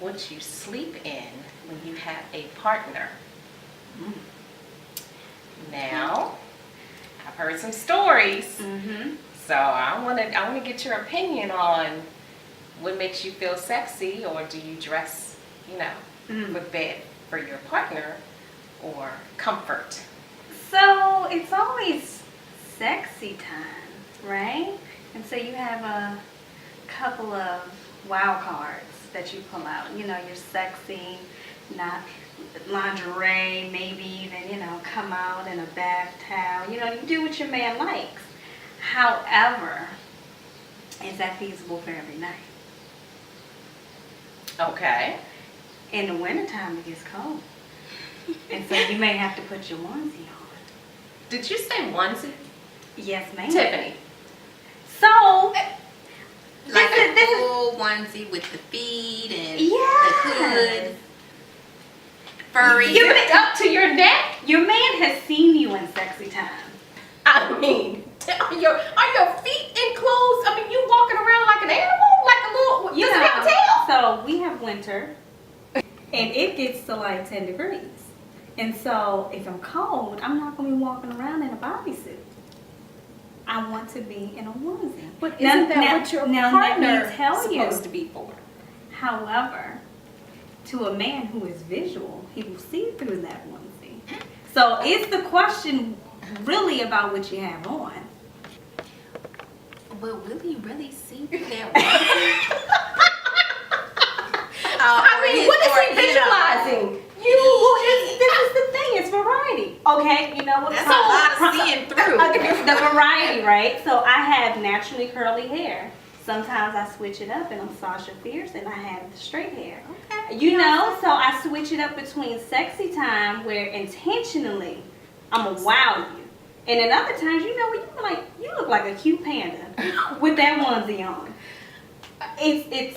what you sleep in when you have a partner. Now, I've heard some stories, so I want to get your opinion on what makes you feel sexy, or do you dress, for bed for your partner, or comfort? So it's always sexy time, right? And so you have a couple of wild cards that you pull out. You're sexy, not lingerie, maybe even, come out in a bath towel. You do what your man likes. However, is that feasible for every night? Okay. In the wintertime, it gets cold. And so you may have to put your onesie on. Did you say onesie? Yes, ma'am. Tiffany. So, like a full onesie with the feet and the hood. Furry. Give it up to your neck? Your man has seen you in sexy time. I mean, are your feet enclosed? I mean, you walking around like an animal? Like a little, does it have a tail? So we have winter, and it gets to like 10 degrees. And so if I'm cold, I'm not going to be walking around in a bodysuit. I want to be in a onesie. But isn't that what your partner is supposed to be for? However, to a man who is visual, he will see through that onesie. So it's the question really about what you have on. But will he really see through that I mean, what is he visualizing? This is the thing, it's variety. Okay, you know what? That's a lot of seeing through. The variety, right? So I have naturally curly hair. Sometimes I switch it up and I'm Sasha Fierce and I have the straight hair. Okay. So I switch it up between sexy time where intentionally I'm gonna wow you. And then other times, you look like a cute panda with that onesie on.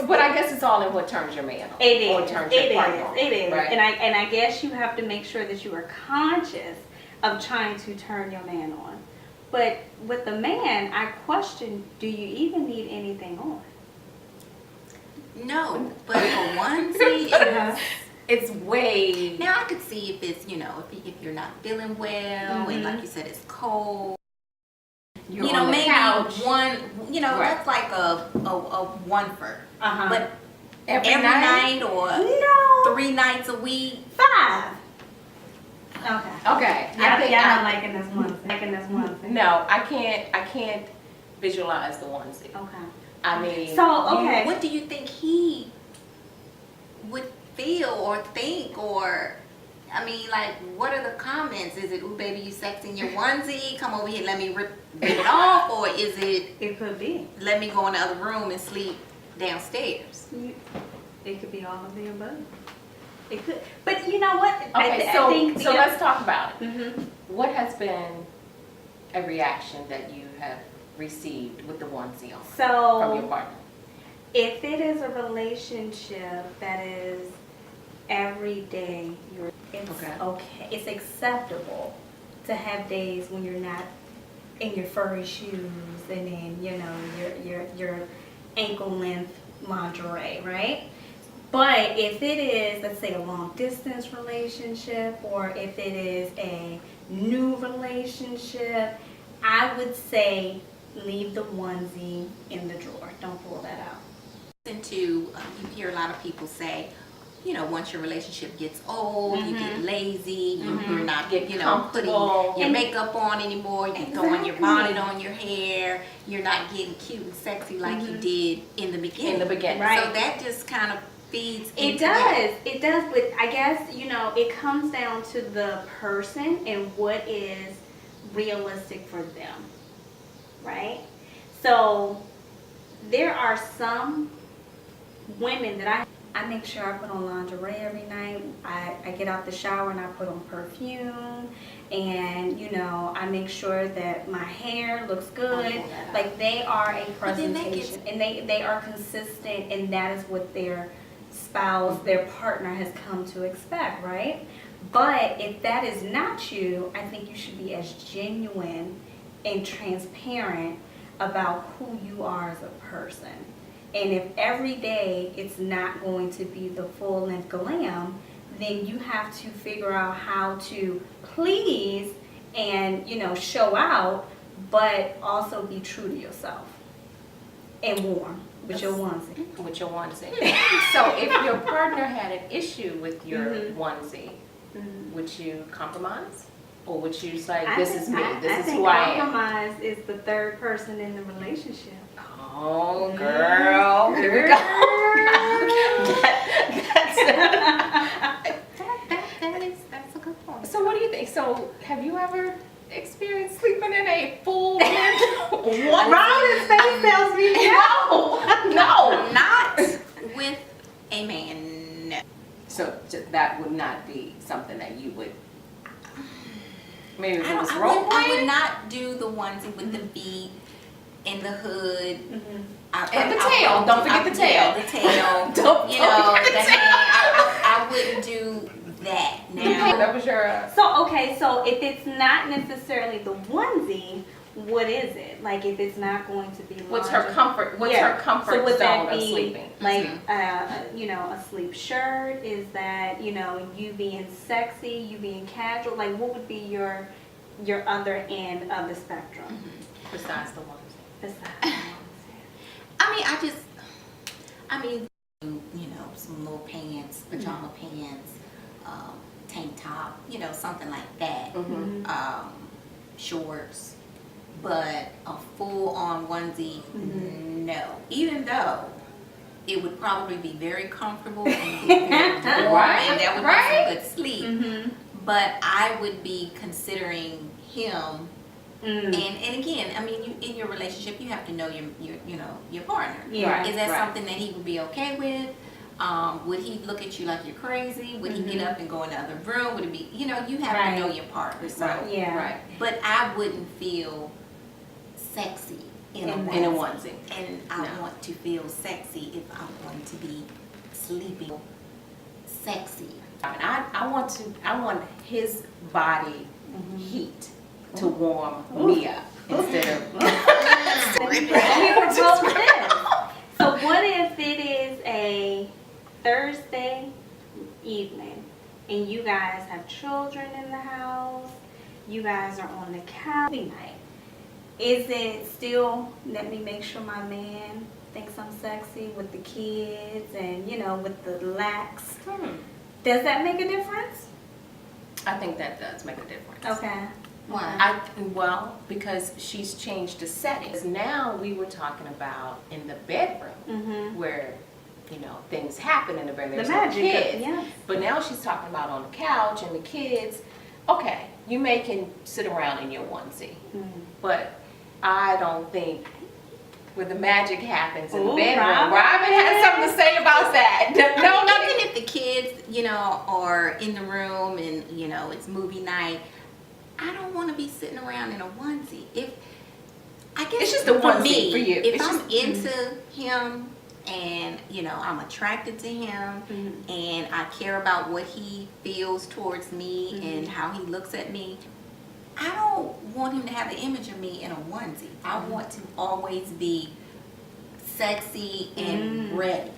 But I guess it's all in what turns your man on. It is. Or turns your partner on. It is. Right. And I guess you have to make sure that you are conscious of trying to turn your man on. But with the man, I question: do you even need anything on? No, but a onesie it's way. Now I could see if it's if you're not feeling well and like you said it's cold. You're on the maybe couch. one. Right. That's like a one for. But every night or No. 3 nights a week. 5. Okay. Okay. Y'all not liking this one. No, I can't visualize the onesie. Okay. I mean. So okay. What do you think he would feel or think, or I mean, like, what are the comments? Is it, "Ooh, baby, you sexy in your onesie? Come over here, let me rip it off," or is it? It could be. "Let me go in the other room and sleep downstairs"? It could be all of the above. It could, but you know what? Okay, I think so let's talk about it. Mm-hmm. What has been a reaction that you have received with the onesie on from your partner? If it is a relationship that is every day, it's okay. It's acceptable to have days when you're not in your furry shoes and in your ankle length lingerie, right? But if it is, let's say, a long distance relationship, or if it is a new relationship, I would say leave the onesie in the drawer. Don't pull that out. You hear a lot of people say, once your relationship gets old, you get lazy, you're not putting your makeup on anymore, you're throwing your bonnet on your hair, you're not getting cute and sexy like you did in the beginning. Right. So that just kind of feeds into It does, but I guess, it comes down to the person and what is realistic for them, right? So there are some women that I make sure I put on lingerie every night. I get out the shower and I put on perfume, and I make sure that my hair looks good. Like, they are a presentation, and they are consistent, and that is what their spouse, their partner has come to expect, right? But if that is not you, I think you should be as genuine and transparent about who you are as a person. And if every day it's not going to be the full length glam, then you have to figure out how to please and, you know, show out, but also be true to yourself and warm with your onesie. With your onesie. So if your partner had an issue with your onesie, would you compromise? Or would you just like, this is me, this is who I am? Compromise is the third person in the relationship. Oh, girl. Here we go. That's a good point. So what do you think? So have you ever experienced sleeping in a full one? Robin's face tells me no. No. Not with a man. No. So that would not be something that you would, maybe if it was I role-playing? would not do the onesie with the feet and the hood. And the tail. Don't forget the tail. The tail. Don't You know, forget the the tail. hand. I wouldn't do that. Now, That was your... So, okay, so if it's not necessarily the onesie, what is it? Like, if it's not going to be What's her lingerie- comfort? What's Yeah. her comfort So would zone that of be sleeping? like, you know, a sleep shirt? Is that, you know, you being sexy, you being casual? Like, what would be your other end of the spectrum? Besides the ones. Besides the onesie? you know, some little pants, pajama pants, tank top, you know, something like that. Shorts, but a full-on onesie, no. Even though it would probably be very comfortable and be very warm, and that would be some good sleep. But I would be considering him. And again, I mean, you in your relationship, you have to know your partner. Yeah. Is that something that he would be okay with? Would he look at you like you're crazy? Would he get up and go in the other room? Would it be, you know, you have to know your partner. So, Yeah. Right. but I wouldn't feel sexy in a onesie. And I want to feel sexy if I'm going to be sleeping sexy. I want his body heat to warm me up instead of. Let me propose this. So what if it is a Thursday evening and you guys have children in the house, you guys are on the couch night? Is it still, let me make sure my man thinks I'm sexy with the kids and, you know, with the lax? Does that make a difference? I think that does make a difference. Okay. Why? Well, because she's changed the settings. Now we were talking about in the bedroom where, you know, things happen in the bedroom. The There's no magic, kids. yeah. But now she's talking about on the couch and the kids. Okay, you can sit around in your onesie, but I don't think where the magic happens in the bedroom. Robin has something to say about that. Even if the kids, you know, are in the room and, you know, it's movie night, I don't want to be sitting around in a onesie. I guess it's just a onesie for you. If I'm into him and, you know, I'm attracted to him and I care about what he feels towards me and how he looks at me, I don't want him to have an image of me in a onesie. I want to always be sexy and ready.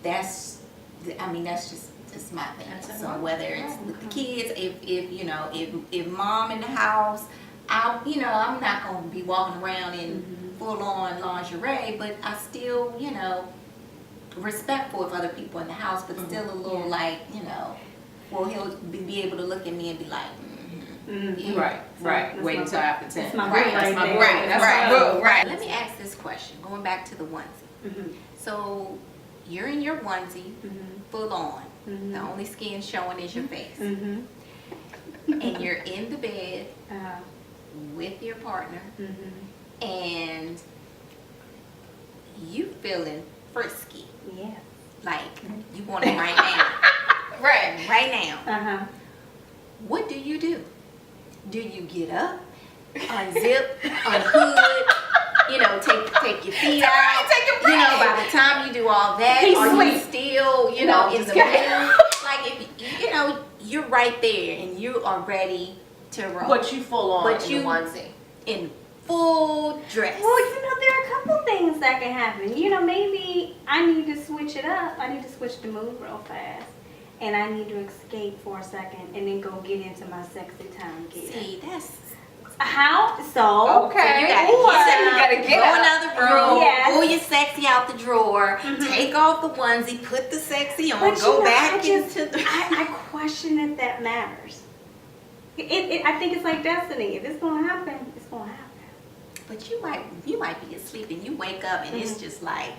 That's just my thing. So whether it's with the kids, if you know, if mom in the house, I'm not gonna be walking around in full on lingerie, but I still, you know, respectful of other people in the house, but still a little like, you know, well, he'll be able to look at me and be like, Right. Wait until after 10. That's my Right. boo That's my right boo. there. That's my boo. Right. Let me ask this question, going back to the onesie. So you're in your onesie, full on. The only skin showing is your face. And you're in the bed with your partner, and you feeling frisky. Yeah. Like you want it right now. Right now. What do? Do you get up, unzip, unhood, you know, take your feet out? You know, by the time you do all that, are you still, you know, in the mood? Like if you know, you're right there and you are ready to roll. But you full on But in you- the onesie. In full dress. Well, there are a couple things that can happen. Maybe I need to switch it up. I need to switch the mood real fast. And I need to escape for a second and then go get into my sexy time gear. See, that's How? So? Okay. So you gotta Or- get you gotta get go up. another room, Yes. pull your sexy out the drawer, Mhm. take off the onesie, put the sexy on, But go back into the. I question if that matters. I think it's like destiny. If it's gonna happen, it's gonna happen. But you might be asleep and you wake up and it's just like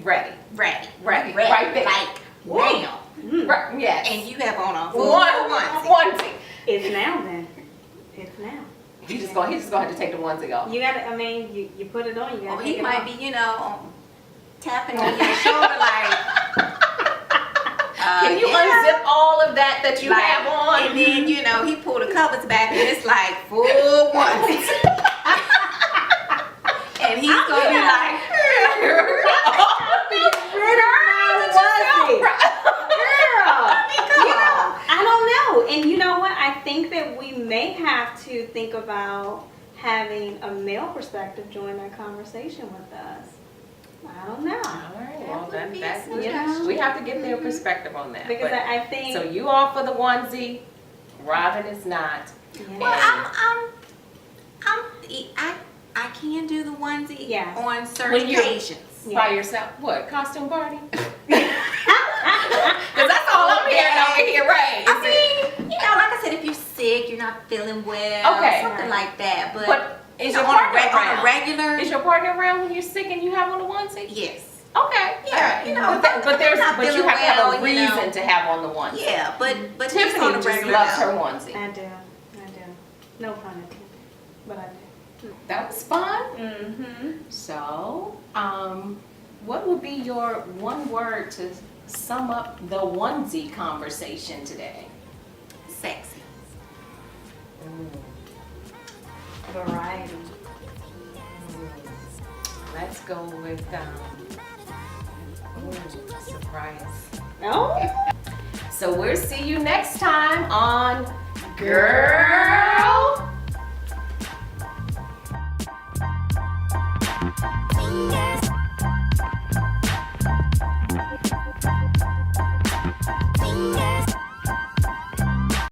Ready. ready, Right there. like Woo. now, Right. Yes. and you have on a full One onesie. onesie. It's now then. It's now. He's just gonna have to take the onesie off. You gotta, you put it on, you gotta Or take he it might off. be, tapping on your shoulder like. Can you yeah. unzip all of that you Like, have on? And then, he pulled the covers back and it's like full onesie. And he's gonna be like, I don't know. And you know what? I think that we may have to think about having a male perspective join that conversation with us. I don't know. All right, well, That would be that's a suggestion. we have to get their perspective on that. Because But- I think. so you all for the onesie, Robin is not. Yeah. well, I can do the onesie Yeah. on certain When you- occasions. Yeah. By yourself? What, costume party? Because that's all I'm hearing over here, right? I mean, like I said, if you're sick, you're not feeling well, Okay. something like that. But, But is you your know, on partner a around? regular, Is your partner around when you're sick and you have on a onesie? yes. Okay. Yeah, alright. But if I'm not but you feeling have to have a well, reason to have on the onesie. Yeah, but just on Tiffany a just regular loves her note. onesie. I do. No pun intended. But I do. That was fun. Mm-hmm. So, what would be your one word to sum up the onesie conversation today? Sexy. Variety. Let's go with surprise. Oh. So we'll see you next time on Girl